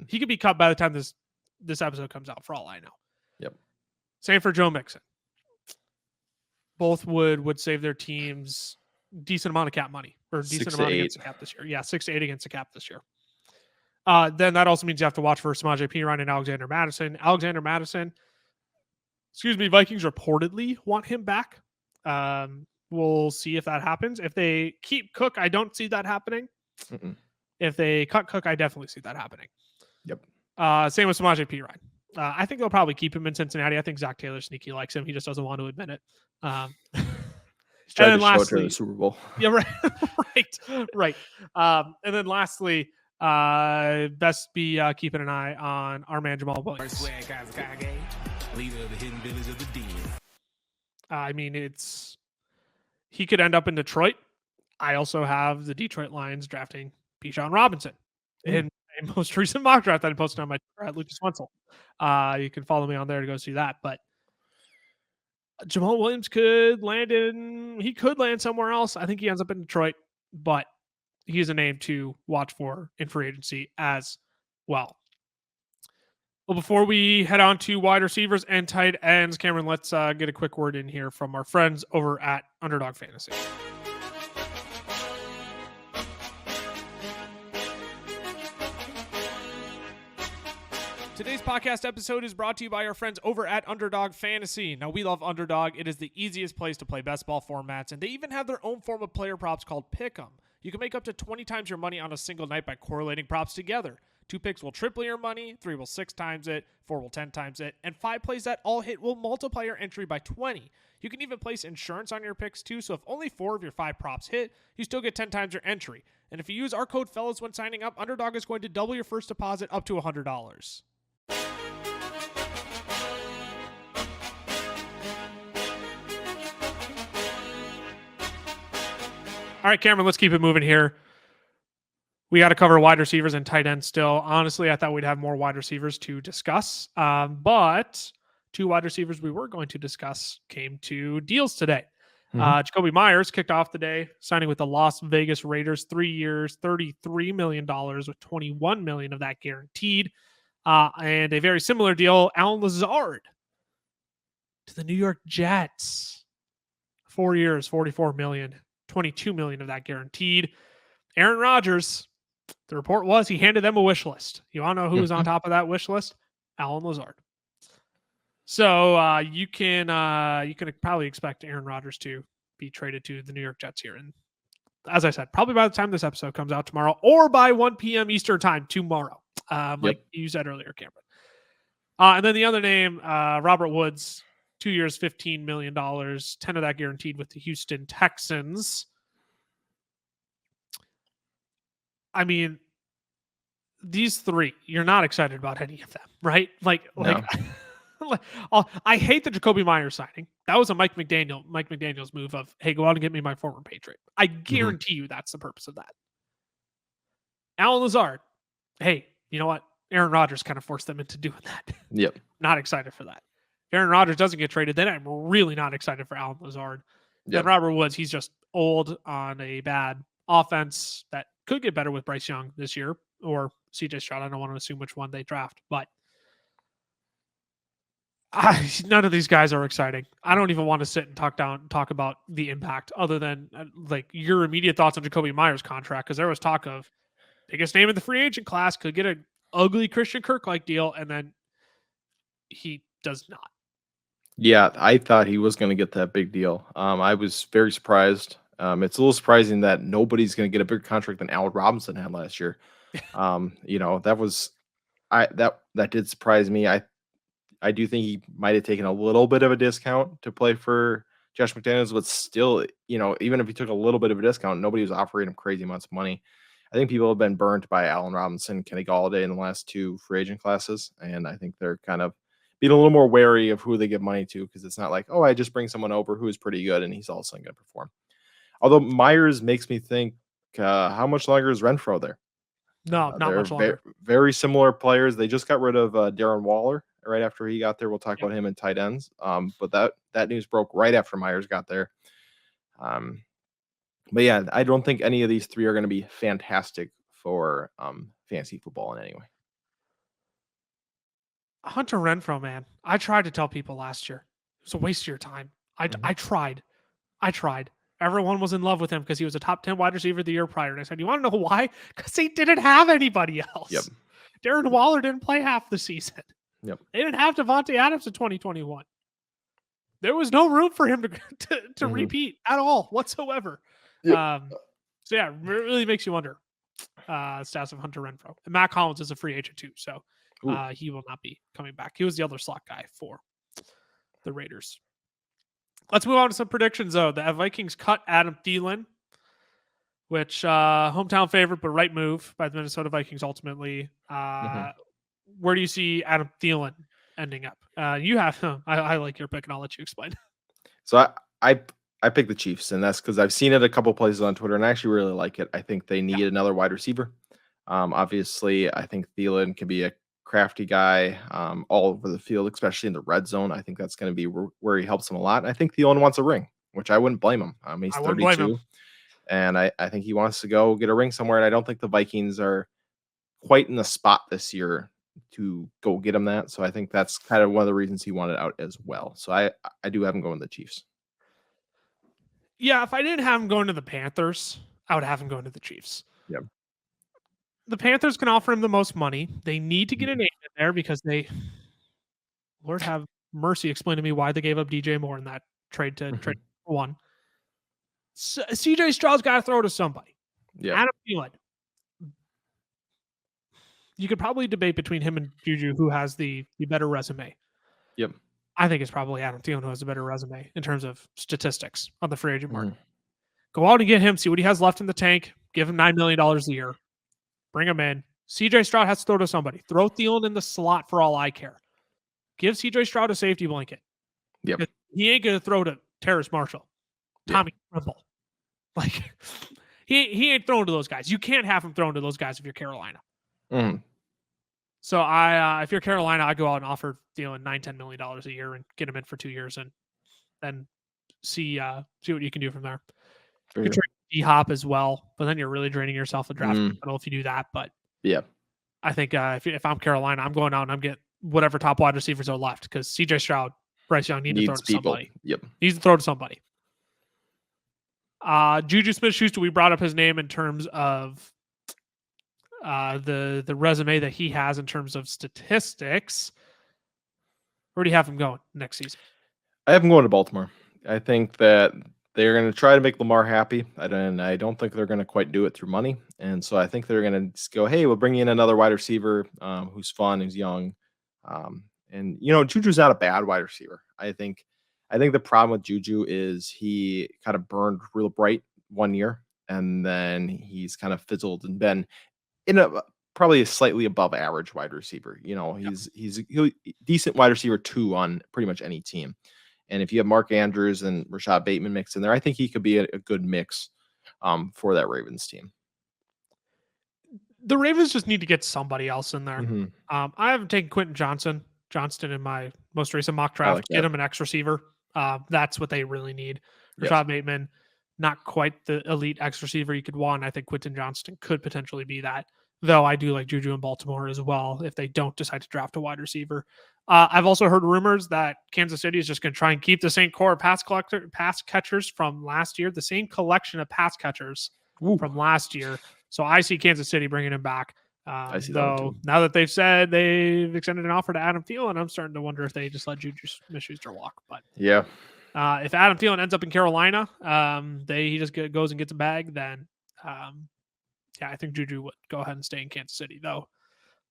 He could be cut by the time this episode comes out, for all I know. Yep. Same for Joe Mixon. Both would save their teams decent amount of cap money, or decent amount against the cap this year. Yeah, 6 to 8 against the cap this year. Then that also means you have to watch for Samaje Perine and Alexander Mattison. Vikings reportedly want him back. We'll see if that happens. If they keep Cook, I don't see that happening. If they cut Cook, I definitely see that happening. Yep. Same with Samaje Perine. I think they'll probably keep him in Cincinnati. I think Zach Taylor sneaky likes him. He just doesn't want to admit it. He's trying to show it to the Super Bowl. Yeah, right. And then lastly, best be keeping an eye on our man Jamal Williams. I mean, he could end up in Detroit. I also have the Detroit Lions drafting Bijan Robinson in a most recent mock draft that I posted on my Twitter at Lucas Wenzel. You can follow me on there to go see that. But Jamal Williams could land somewhere else. I think he ends up in Detroit, but he's a name to watch for in free agency as well. Well, before we head on to wide receivers and tight ends, Cameron, let's get a quick word in here from our friends over at Underdog Fantasy. Today's podcast episode is brought to you by our friends over at Underdog Fantasy. Now, we love Underdog. It is the easiest place to play best ball formats, and they even have their own form of player props called Pick'em. You can make up to 20 times your money on a single night by correlating props together. 2 picks will triple your money, 3 will 6 times it, 4 will 10 times it, and 5 plays that all hit will multiply your entry by 20. You can even place insurance on your picks too, so if only 4 of your 5 props hit, you still get 10 times your entry. And if you use our code FELLAS when signing up, Underdog is going to double your first deposit up to $100. All right, Cameron, let's keep it moving here. We got to cover wide receivers and tight ends still. Honestly, I thought we'd have more wide receivers to discuss, but 2 wide receivers we were going to discuss came to deals today. Jacoby Myers kicked off the day, signing with the Las Vegas Raiders, 3 years, $33 million with $21 million of that guaranteed. And a very similar deal, Allen Lazard to the New York Jets, 4 years, $44 million, $22 million of that guaranteed. Aaron Rodgers, the report was he handed them a wish list. You want to know who was on top of that wish list? Allen Lazard. So you can probably expect Aaron Rodgers to be traded to the New York Jets here. And as I said, probably by the time this episode comes out tomorrow or by 1 p.m. Eastern time tomorrow, like you said earlier, Cameron. And then the other name, Robert Woods, 2 years, $15 million, 10 of that guaranteed with the Houston Texans. I mean, these 3, you're not excited about any of them, right? No. I hate the Jacoby Myers signing. That was a Mike McDaniel's move of, hey, go out and get me my former Patriot. I guarantee you that's the purpose of that. Allen Lazard, hey, you know what? Aaron Rodgers kind of forced them into doing that. Yep. Not excited for that. If Aaron Rodgers doesn't get traded, then I'm really not excited for Allen Lazard. Yep. And Robert Woods, he's just old on a bad offense that could get better with Bryce Young this year or CJ Stroud. I don't want to assume which one they draft, but none of these guys are exciting. I don't even want to sit and talk about the impact other than like your immediate thoughts on Jacoby Myers' contract, because there was talk of biggest name in the free agent class could get an ugly Christian Kirk-like deal, and then he does not. Yeah, I thought he was going to get that big deal. I was very surprised. It's a little surprising that nobody's going to get a bigger contract than Allen Robinson had last year. That was that did surprise me. I do think he might have taken a little bit of a discount to play for Josh McDaniels, but still, even if he took a little bit of a discount, nobody was offering him crazy amounts of money. I think people have been burnt by Allen Robinson, Kenny Galladay in the last 2 free agent classes, and I think they're kind of being a little more wary of who they give money to, because it's not like, oh, I just bring someone over who is pretty good and he's all of a sudden going to perform. Although Myers makes me think, how much longer is Renfrow there? No, not much longer. Very similar players. They just got rid of Darren Waller right after he got there. We'll talk about him in tight ends. But that news broke right after Myers got there. But yeah, I don't think any of these 3 are going to be fantastic for fantasy football in any way. Hunter Renfrow, man, I tried to tell people last year it was a waste of your time. I tried. Everyone was in love with him because he was a top 10 wide receiver the year prior. And I said, you want to know why? Because they didn't have anybody else. Yep. Darren Waller didn't play half the season. Yep. They didn't have Devontae Adams in 2021. There was no room for him to repeat at all whatsoever. Yep. So yeah, it really makes you wonder stats of Hunter Renfrow. And Matt Collins is a free agent too, so he will not be coming back. He was the other slot guy for the Raiders. Let's move on to some predictions, though. The Vikings cut Adam Thielen, which hometown favorite, but right move by the Minnesota Vikings ultimately. Where do you see Adam Thielen ending up? You have I like your pick, and I'll let you explain. So I picked the Chiefs, and that's because I've seen it a couple places on Twitter, and I actually really like it. I think they need another wide receiver. Obviously, I think Thielen can be a crafty guy all over the field, especially in the red zone. I think that's going to be where he helps them a lot. And I think Thielen wants a ring, which I wouldn't blame him. He's 32, and I think he wants to go get a ring somewhere. And I don't think the Vikings are quite in the spot this year to go get him that. So I think that's kind of one of the reasons he wanted out as well. So I do have him going to the Chiefs. Yeah, if I didn't have him going to the Panthers, I would have him going to the Chiefs. Yeah. the Panthers can offer him the most money. They need to get a name in there because Lord have mercy, explain to me why they gave up DJ Moore in that trade to trade for one. CJ Stroud's got to throw to somebody. Yeah. Adam Thielen. You could probably debate between him and Juju who has the better resume. Yep. I think it's probably Adam Thielen who has a better resume in terms of statistics on the free agent market. Mm-hmm. Go out and get him, see what he has left in the tank, give him $9 million a year, bring him in. CJ Stroud has to throw to somebody. Throw Thielen in the slot for all I care. Give CJ Stroud a safety blanket. Yep. He ain't going to throw to Terrace Marshall, Tommy Tremble. Like, he ain't throwing to those guys. You can't have him thrown to those guys if you're Carolina. Mm-hmm. So if you're Carolina, I go out and offer Thielen $9-10 million a year and get him in for 2 years and then see what you can do from there. You could trade D-Hop as well, but then you're really draining yourself a draft capital if you do that. But yeah, I think if I'm Carolina, I'm going out and I'm getting whatever top wide receivers are left because CJ Stroud, Bryce Young need to throw to somebody. Yep, needs to throw to somebody. Juju Smith-Schuester, we brought up his name in terms of the resume that he has in terms of statistics. Where do you have him going next season? I have him going to Baltimore. I think that they're going to try to make Lamar happy, and I don't think they're going to quite do it through money. And so I think they're going to just go, hey, we'll bring in another wide receiver who's fun, who's young. And, Juju's not a bad wide receiver. I think the problem with Juju is he kind of burned real bright 1 year, and then he's kind of fizzled and been in probably a slightly above average wide receiver. He's a decent wide receiver 2 on pretty much any team. And if you have Mark Andrews and Rashad Bateman mixed in there, I think he could be a good mix for that Ravens team. The Ravens just need to get somebody else in there. Mm-hmm. I haven't taken Quentin Johnston in my most recent mock draft. Get him an X receiver. That's what they really need. Rashad Bateman, not quite the elite X receiver you could want. I think Quentin Johnston could potentially be that. Though I do like Juju in Baltimore as well if they don't decide to draft a wide receiver. I've also heard rumors that Kansas City is just going to try and keep the same core of pass catchers from last year, the same collection of pass catchers from last year. So I see Kansas City bringing him back. I see though now that they've said they've extended an offer to Adam Thielen, I'm starting to wonder if they just let Juju Smith-Schuester walk. But yeah, if Adam Thielen ends up in Carolina, he just goes and gets a bag, then I think Juju would go ahead and stay in Kansas City, though.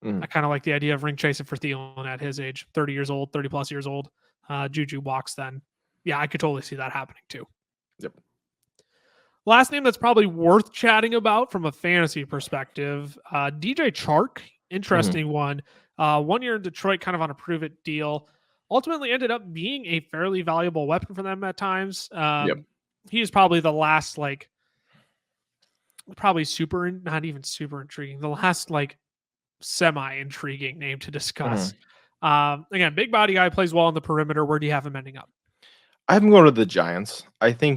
I kind of like the idea of ring chasing for Thielen at his age, 30 plus years old. Juju walks then. Yeah, I could totally see that happening too. Yep. Last name that's probably worth chatting about from a fantasy perspective, DJ Chark. Interesting one. 1 year in Detroit, kind of on a prove-it deal. Ultimately ended up being a fairly valuable weapon for them at times. He is probably the last, probably not even super intriguing. The last, semi-intriguing name to discuss. Again, big body guy, plays well on the perimeter. Where do you have him ending up? I have him going to the Giants. I do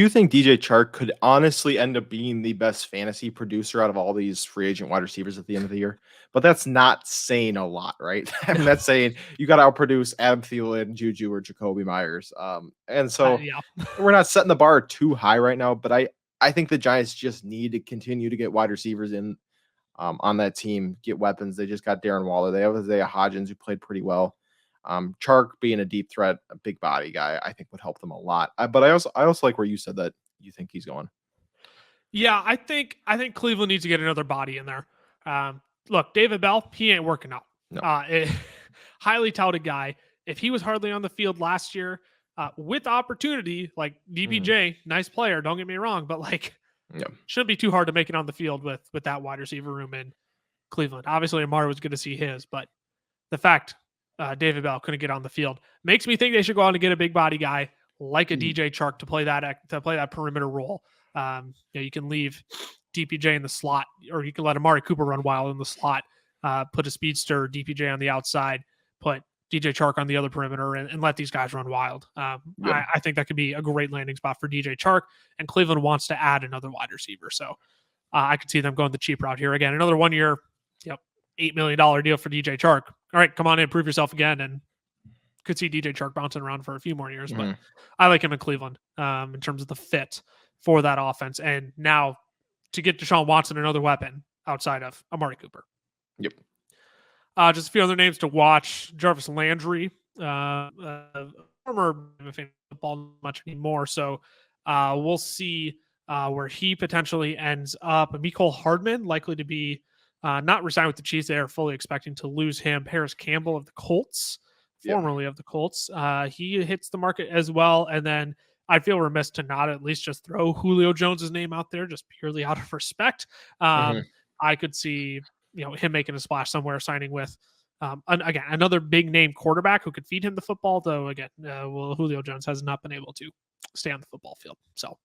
think DJ Chark could honestly end up being the best fantasy producer out of all these free agent wide receivers at the end of the year. But that's not saying a lot, right? I'm not saying you got to outproduce Adam Thielen, Juju, or Jacoby Myers. And so we're not setting the bar too high right now. But I think the Giants just need to continue to get wide receivers in on that team, get weapons. They just got Darren Waller. They have Isaiah Hodgins, who played pretty well. Chark being a deep threat, a big body guy, I think would help them a lot. But I also like where you said that you think he's going. Yeah, I think Cleveland needs to get another body in there. Look, David Bell, he ain't working out. No. Highly touted guy. If he was hardly on the field last year, with opportunity, like DPJ, nice player, don't get me wrong, but shouldn't be too hard to make it on the field with that wide receiver room in Cleveland. Obviously, Amari was good to see his, but the fact David Bell couldn't get on the field makes me think they should go out and get a big body guy like a DJ Chark to play that perimeter role. You can leave DPJ in the slot, or you can let Amari Cooper run wild in the slot, put a speedster DPJ on the outside, put DJ Chark on the other perimeter, and let these guys run wild. I think that could be a great landing spot for DJ Chark, and Cleveland wants to add another wide receiver. So I could see them going the cheap route here. Again, another 1 year, $8 million deal for DJ Chark. All right, come on in, prove yourself again, and could see DJ Chark bouncing around for a few more years. But I like him in Cleveland in terms of the fit for that offense. And now to get Deshaun Watson another weapon outside of Amari Cooper. Yep. Just a few other names to watch. Jarvis Landry, former football much anymore. So we'll see where he potentially ends up. Mecole Hardman likely to be not resigned with the Chiefs. They are fully expecting to lose him. Paris Campbell of the Colts, formerly of the Colts. He hits the market as well. And then I feel remiss to not at least just throw Julio Jones's name out there, just purely out of respect. I could see him making a splash somewhere, signing with again another big name quarterback who could feed him the football. Though again, Julio Jones has not been able to stay on the football field. So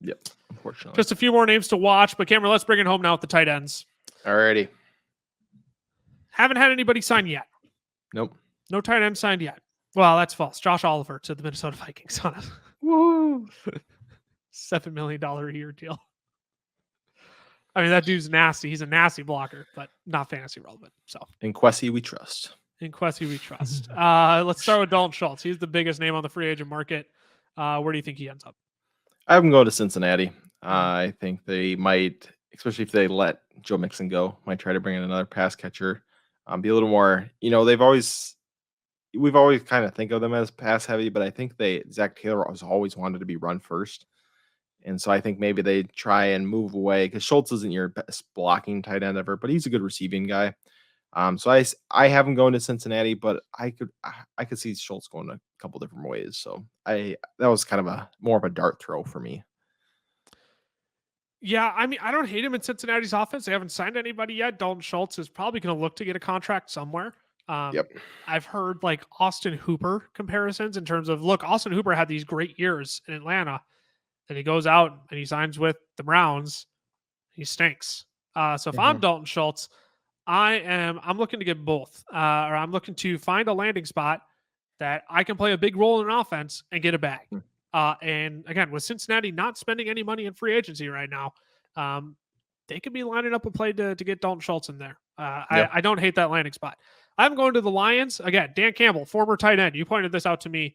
unfortunately, just a few more names to watch. But Cameron, let's bring it home now with the tight ends. Alrighty. Haven't had anybody sign yet. Nope. No tight end signed yet. Well, that's false. Josh Oliver to the Minnesota Vikings on a $7 million a year deal. I mean, that dude's nasty. He's a nasty blocker, but not fantasy relevant. So in Kwesi we trust. Let's start with Dalton Schultz. He's the biggest name on the free agent market. Where do you think he ends up? I have him going to Cincinnati. I think they might, especially if they let Joe Mixon go, might try to bring in another pass catcher. Be a little more, we've always kind of think of them as pass heavy, but I think Zach Taylor has always wanted to be run first. And so I think maybe they try and move away because Schultz isn't your best blocking tight end ever, but he's a good receiving guy. So I have him going to Cincinnati, but I could see Schultz going a couple different ways. So that was kind of more of a dart throw for me. Yeah, I mean, I don't hate him in Cincinnati's offense. They haven't signed anybody yet. Dalton Schultz is probably going to look to get a contract somewhere. I've heard like Austin Hooper comparisons in terms of, look, Austin Hooper had these great years in Atlanta, and he goes out and he signs with the Browns. He stinks. So if I'm Dalton Schultz, I'm looking to get both, or I'm looking to find a landing spot that I can play a big role in an offense and get a bag. And again, with Cincinnati not spending any money in free agency right now, they could be lining up a play to get Dalton Schultz in there. I don't hate that landing spot. I'm going to the Lions. Again, Dan Campbell, former tight end. You pointed this out to me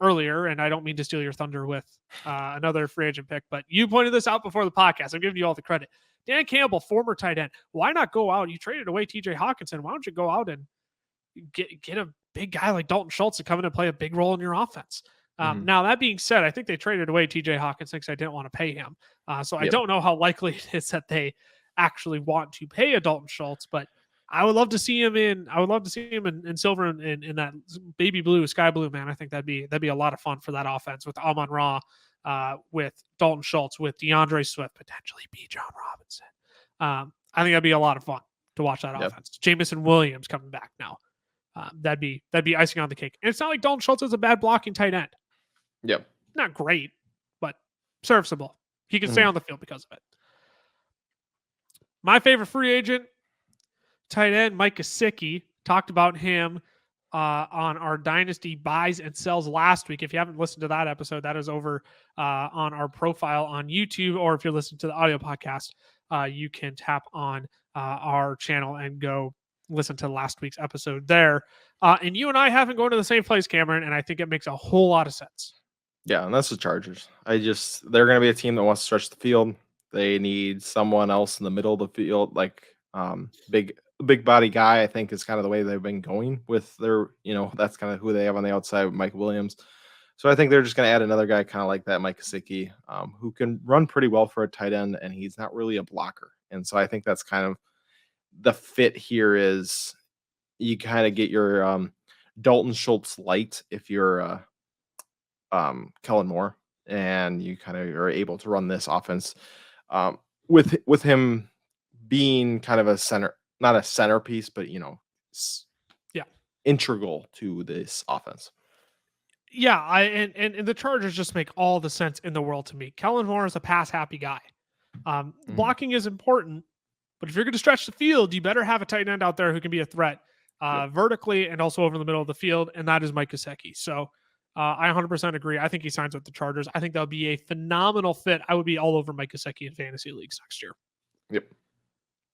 earlier, and I don't mean to steal your thunder with another free agent pick, but you pointed this out before the podcast. I'm giving you all the credit. Dan Campbell, former tight end. Why not go out? You traded away TJ Hawkinson. Why don't you go out and get a big guy like Dalton Schultz to come in and play a big role in your offense? Now, that being said, I think they traded away TJ Hawkinson because I didn't want to pay him. So I don't know how likely it is that they actually want to pay a Dalton Schultz, but I would love to see him in silver and in that baby blue, sky blue, man. I think that'd be a lot of fun for that offense with Amon-Ra, with Dalton Schultz, with DeAndre Swift, potentially Bijan Robinson. I think that'd be a lot of fun to watch that offense. Jamison Williams coming back now. That'd be icing on the cake. And it's not like Dalton Schultz is a bad blocking tight end. Yep. Not great, but serviceable. He can stay on the field because of it. My favorite free agent, tight end, Mike Gesicki. Talked about him on our Dynasty buys and sells last week. If you haven't listened to that episode, that is over on our profile on YouTube, or if you're listening to the audio podcast, you can tap on our channel and go listen to last week's episode there. And you and I haven't gone to the same place, Cameron, and I think it makes a whole lot of sense. Yeah, and that's the Chargers. They're going to be a team that wants to stretch the field. They need someone else in the middle of the field, like big body guy. I think is kind of the way they've been going with their, that's kind of who they have on the outside with Mike Williams. So I think they're just going to add another guy kind of like that, Mike Gesicki, who can run pretty well for a tight end, and he's not really a blocker. And so I think that's kind of the fit here is you kind of get your Dalton Schultz light if you're Kellen Moore, and you kind of are able to run this offense with him being kind of a center, not a centerpiece, but integral to this offense. Yeah, and the Chargers just make all the sense in the world to me. Kellen Moore is a pass happy guy. Blocking is important, but if you're going to stretch the field, you better have a tight end out there who can be a threat vertically and also over the middle of the field, and that is Mike Gesicki. So I 100% agree. I think he signs with the Chargers. I think that would be a phenomenal fit. I would be all over Mike Gesicki in fantasy leagues next year. Yep.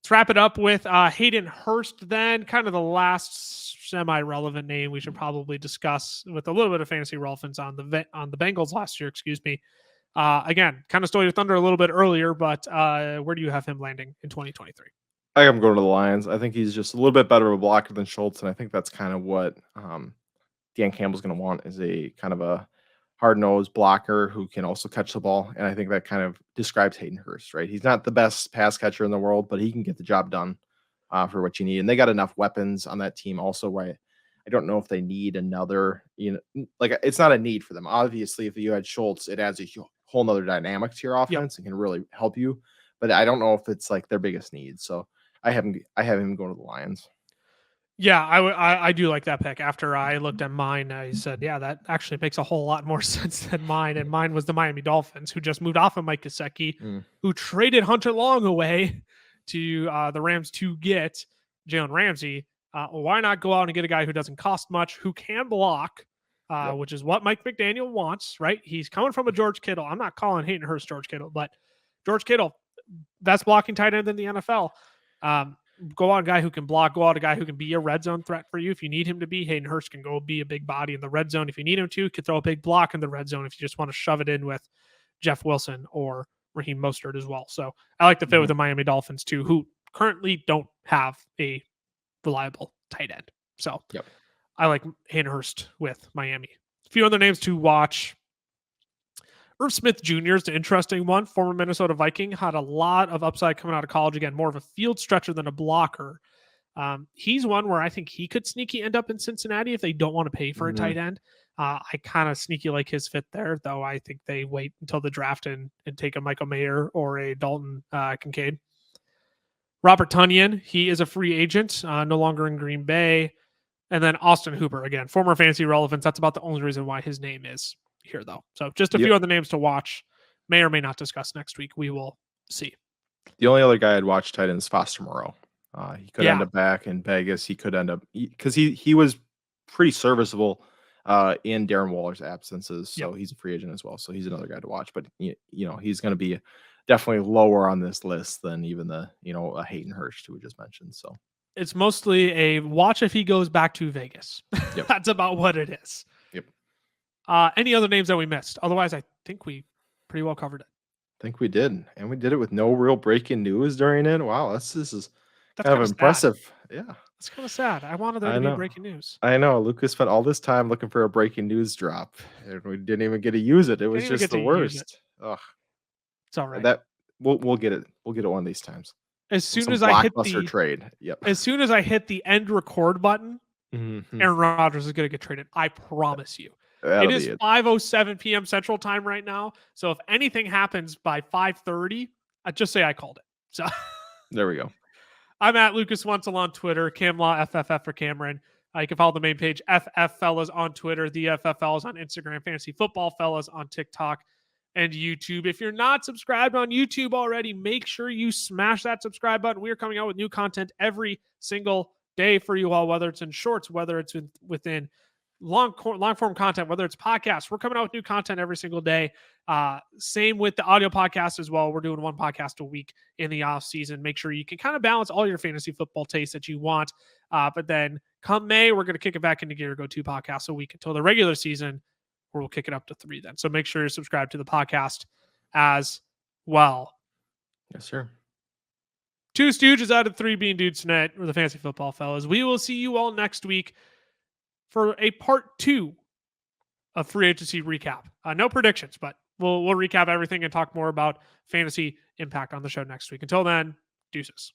Let's wrap it up with Hayden Hurst then, kind of the last semi-relevant name we should probably discuss with a little bit of fantasy relevance on the Bengals last year, Again, kind of stole your thunder a little bit earlier, but where do you have him landing in 2023? I am going to the Lions. I think he's just a little bit better of a blocker than Schultz, and I think that's kind of what Dan Campbell's going to want is a kind of a hard-nosed blocker who can also catch the ball, and I think that kind of describes Hayden Hurst, right? He's not the best pass catcher in the world, but he can get the job done for what you need, and they got enough weapons on that team also, right? I don't know if they need another, like it's not a need for them. Obviously, if you had Schultz, it adds a whole nother dynamic to your offense and can really help you. But I don't know if it's like their biggest need. So I have him going to the Lions. Yeah, I do like that pick. After I looked at mine, I said, yeah, that actually makes a whole lot more sense than mine. And mine was the Miami Dolphins, who just moved off of Mike Gesicki, who traded Hunter Long away to the Rams to get Jalen Ramsey. Why not go out and get a guy who doesn't cost much, who can block, which is what Mike McDaniel wants, right? He's coming from a George Kittle. I'm not calling Hayden Hurst George Kittle, but George Kittle, best blocking tight end in the NFL. Go out a guy who can block, go out a guy who can be a red zone threat for you. If you need him to be, Hayden Hurst can go be a big body in the red zone. If you need him to, could throw a big block in the red zone if you just want to shove it in with Jeff Wilson or Raheem Mostert as well. So I like the fit with the Miami Dolphins too, who currently don't have a reliable tight end. So I like Hayden Hurst with Miami. A few other names to watch. Irv Smith Jr. is an interesting one. Former Minnesota Viking, had a lot of upside coming out of college. Again, more of a field stretcher than a blocker. He's one where I think he could sneaky end up in Cincinnati if they don't want to pay for a tight end. I kind of sneaky like his fit there, though I think they wait until the draft and take a Michael Mayer or a Dalton Kincaid. Robert Tonyan, he is a free agent, no longer in Green Bay. And then Austin Hooper, again, former fantasy relevance. That's about the only reason why his name is here, though. So just a few other names to watch. May or may not discuss next week. We will see. The only other guy I'd watch tight end is Foster Moreau. He could end up back in Vegas. He could end up because he was pretty serviceable in Darren Waller's absences. So he's a free agent as well. So he's another guy to watch. But he's going to be definitely lower on this list than even a Hayden Hurst who we just mentioned. So it's mostly a watch if he goes back to Vegas. That's about what it is. Any other names that we missed? Otherwise, I think we pretty well covered it. I think we did. And we did it with no real breaking news during it. Wow, this is that's kind of impressive. Sad. Yeah. It's kind of sad. I wanted there to be breaking news. I know. Lucas spent all this time looking for a breaking news drop. And we didn't even get to use it. It was just the worst. Ugh. It's all right. That we'll get it. We'll get it one of these times. As soon as I hit the trade. As soon as I hit the end record button, Aaron Rodgers is going to get traded. I promise you. It is 5:07 p.m. Central Time right now. So if anything happens by 5:30, I just say I called it. So there we go. I'm at Lucas Wentzel on Twitter, Camlaw FFF for Cameron. You can follow the main page, FF Fellas on Twitter, the FF Fellas on Instagram, Fantasy Football Fellas on TikTok and YouTube. If you're not subscribed on YouTube already, make sure you smash that subscribe button. We are coming out with new content every single day for you all, whether it's in shorts, whether it's within long form content, whether it's podcasts. We're coming out with new content every single day. Same with the audio podcast as well. We're doing one podcast a week in the off season. Make sure you can kind of balance all your fantasy football tastes that you want. But then come May, we're going to kick it back into gear, go 2 podcasts a week until the regular season, where we'll kick it up to 3 then. So make sure you're subscribed to the podcast as well. Yes, sir. 2 Stooges out of 3 being dudes tonight. We're the Fantasy Football Fellas. We will see you all next week for a part 2 of free agency recap. No predictions, but we'll recap everything and talk more about fantasy impact on the show next week. Until then, deuces.